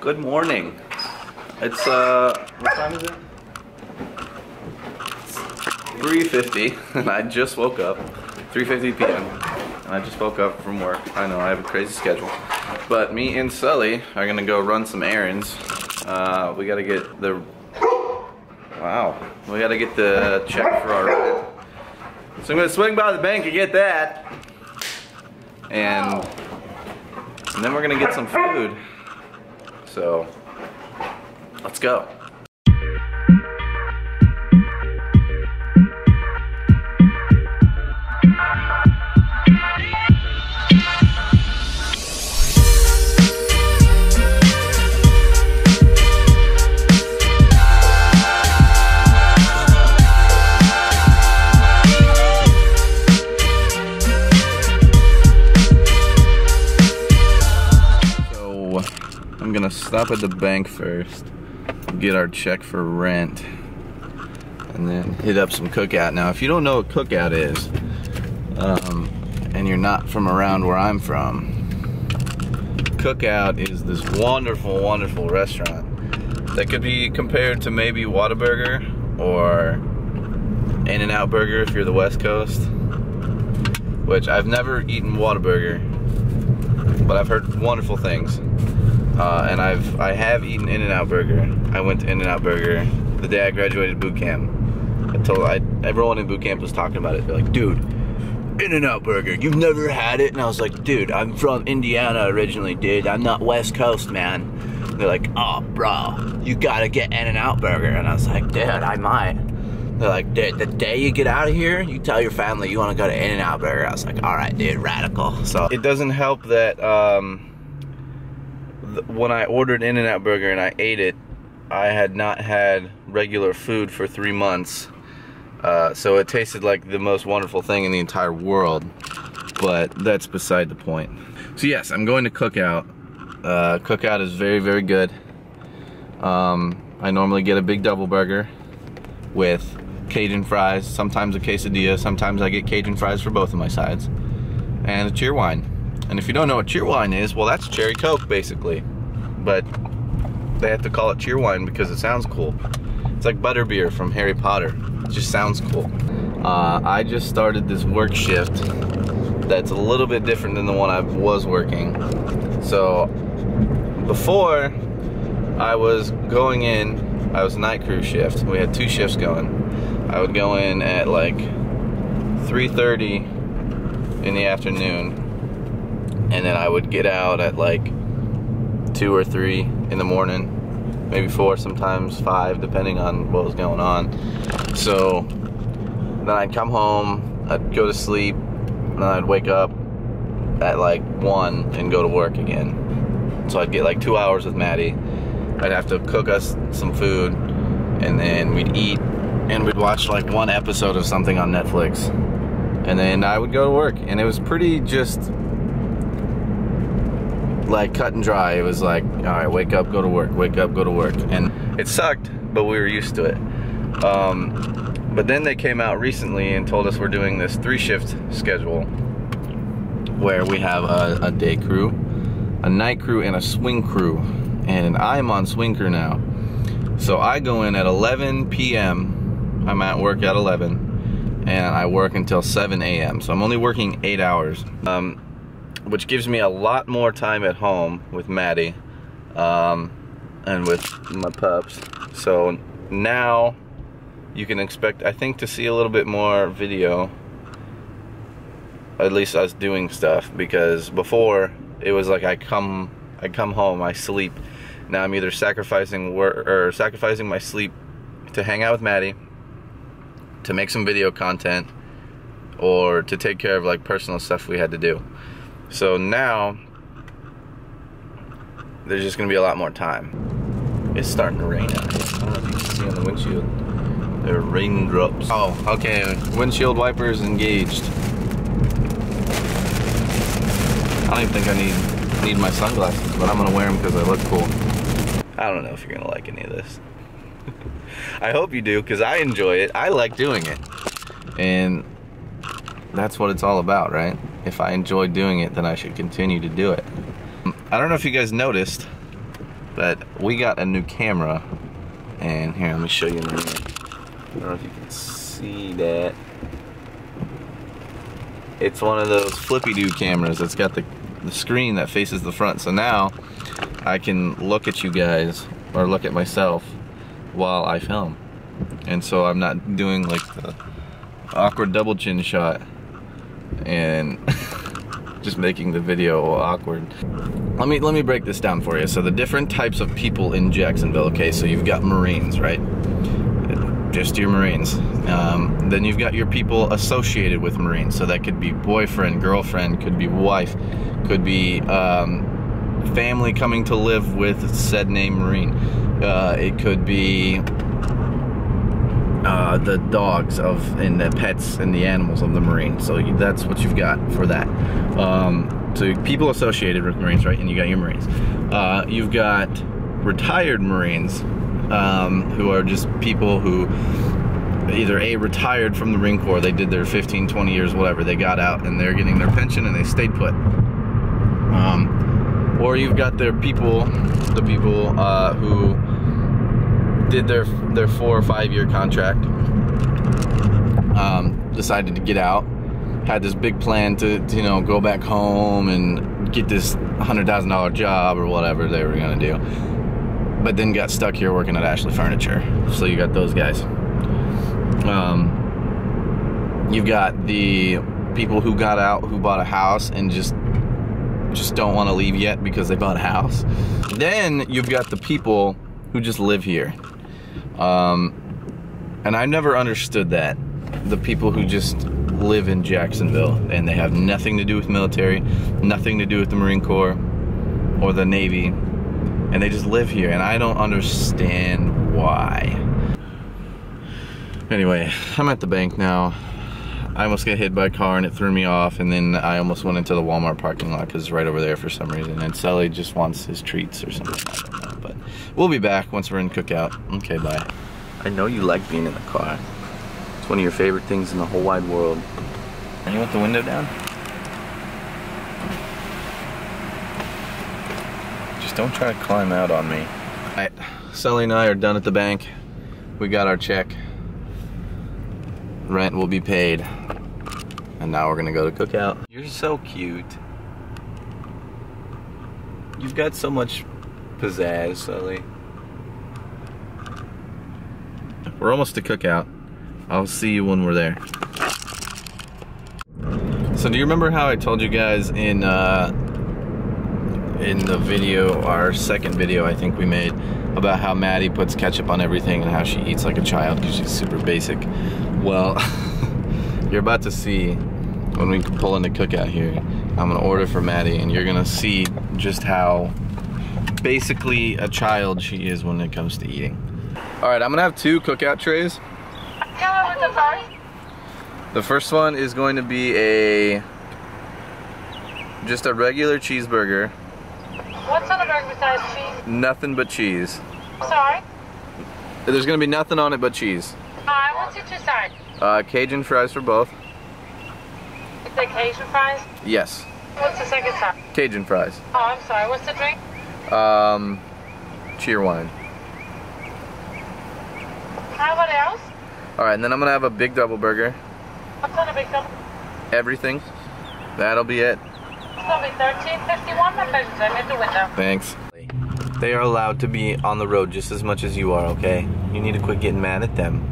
Good morning. It's what time is it? 3:50 and I just woke up. 3:50 p.m. and I just woke up from work. I know I have a crazy schedule. But me and Sully are gonna go run some errands. We gotta get the check for our rent. So I'm gonna swing by the bank and get that. And then we're gonna get some food. So let's go. I'm gonna stop at the bank first, get our check for rent, and then hit up some Cookout. Now, if you don't know what Cookout is, and you're not from around where I'm from, Cookout is this wonderful, wonderful restaurant that could be compared to maybe Whataburger or In-N-Out Burger if you're the West Coast, which I've never eaten Whataburger, but I've heard wonderful things. And I have eaten In-N-Out Burger. I went to In-N-Out Burger the day I graduated boot camp. Everyone in boot camp was talking about it. They're like, dude, In-N-Out Burger, you've never had it? And I was like, dude, I'm from Indiana originally, dude. I'm not West Coast, man. And they're like, oh, bro, you gotta get In-N-Out Burger. And I was like, dude, I might. They're like, dude, the day you get out of here, you tell your family you wanna go to In-N-Out Burger. I was like, all right, dude, radical. So it doesn't help that, when I ordered In-N-Out Burger and I ate it, I had not had regular food for 3 months. So it tasted like the most wonderful thing in the entire world. But that's beside the point. So yes, I'm going to Cookout. Cookout is very, very good. I normally get a big double burger with Cajun fries, sometimes a quesadilla, sometimes I get Cajun fries for both of my sides, and a cheer wine. And if you don't know what cheer wine is, well, that's cherry Coke, basically. But they have to call it cheer wine because it sounds cool. It's like butterbeer from Harry Potter. It just sounds cool. I just started this work shift that's a little bit different than the one I was working. So before, I was going in, I was night crew shift. We had 2 shifts going. I would go in at like 3:30 in the afternoon, and then I would get out at like 2 or 3 in the morning, maybe 4, sometimes 5, depending on what was going on. So then I'd come home, I'd go to sleep, and then I'd wake up at like 1 and go to work again. So I'd get like 2 hours with Maddie. I'd have to cook us some food, and then we'd eat, and we'd watch like 1 episode of something on Netflix. And then I would go to work, and it was pretty just like cut and dry. It was like, all right, wake up, go to work, wake up, go to work. And it sucked, but we were used to it. But then they came out recently and told us we're doing this 3-shift schedule where we have a day crew, a night crew, and a swing crew. And I'm on swing crew now. So I go in at 11 p.m. I'm at work at 11, and I work until 7 a.m. So I'm only working 8 hours. Which gives me a lot more time at home with Maddie, and with my pups. So now you can expect, I think, to see a little bit more video, at least us doing stuff, because before it was like I come home, I sleep. Now I'm either sacrificing work or sacrificing my sleep to hang out with Maddie, to make some video content, or to take care of like personal stuff we had to do. So now, there's just gonna be a lot more time. It's starting to rain out here. I don't know if you can see on the windshield. There are raindrops. Oh, okay, windshield wipers engaged. I don't even think I need my sunglasses, but I'm gonna wear them because they look cool. I don't know if you're gonna like any of this. I hope you do, because I enjoy it. I like doing it. And that's what it's all about, right? If I enjoy doing it, then I should continue to do it. I don't know if you guys noticed, But we got a new camera, and here, let me show you in a minute. I don't know if you can see that. It's one of those flippy-do cameras. It's got the screen that faces the front. So now I can look at you guys, or look at myself, while I film. And so I'm not doing like the awkward double chin shot and just making the video awkward. Let me break this down for you. So the different types of people in Jacksonville, okay, so you've got Marines, right? Just your Marines. Then you've got your people associated with Marines. So that could be boyfriend, girlfriend, could be wife, could be family coming to live with said name Marine. It could be the dogs and the pets and the animals of the Marine. So that's what you've got for that. So people associated with Marines, right? And you got your Marines. You've got retired Marines, who are just people who either retired from the Marine Corps, they did their 15, 20 years, whatever, they got out and they're getting their pension and they stayed put. Or you've got the people who did their 4 or 5 year contract, decided to get out, had this big plan to you know, go back home and get this $100,000 job or whatever they were gonna do, but then got stuck here working at Ashley Furniture. So you got those guys. You've got the people who got out, who bought a house and just don't want to leave yet because they bought a house. Then you've got the people who just live here. And I never understood that. The people who just live in Jacksonville and they have nothing to do with military, nothing to do with the Marine Corps or the Navy, and they just live here, and I don't understand why. Anyway, I'm at the bank now. I almost got hit by a car and it threw me off, and then I almost went into the Walmart parking lot because it's right over there for some reason, and Sully just wants his treats or something, I don't know, but we'll be back once we're in cookout. Okay, bye. I know you like being in the car. It's one of your favorite things in the whole wide world. And you want the window down? Just don't try to climb out on me. Alright, Sully and I are done at the bank. We got our check. Rent will be paid. And now we're gonna go to cookout. You're so cute. You've got so much pizzazz, Sully. We're almost to cookout. I'll see you when we're there. So do you remember how I told you guys in the video, our second video I think we made, about how Maddie puts ketchup on everything and how she eats like a child because she's super basic? Well, you're about to see when we pull into cookout here. I'm gonna order for Maddie and you're gonna see just how basically a child she is when it comes to eating. Alright, I'm gonna have 2 cookout trays. The first one is going to be just a regular cheeseburger. What's on the burger besides cheese? Nothing but cheese. Sorry? There's gonna be nothing on it but cheese. What's your 2 sides? Cajun fries for both. Is it Cajun fries? Yes. What's the second side? Cajun fries. Oh, I'm sorry. What's the drink? Cheer wine. How about else? Alright, and then I'm gonna have a big double burger. What's on a big double? Everything. That'll be it. It's gonna be $13.51. My pleasure, sir. I'm at the window. Thanks. They are allowed to be on the road just as much as you are, okay? You need to quit getting mad at them.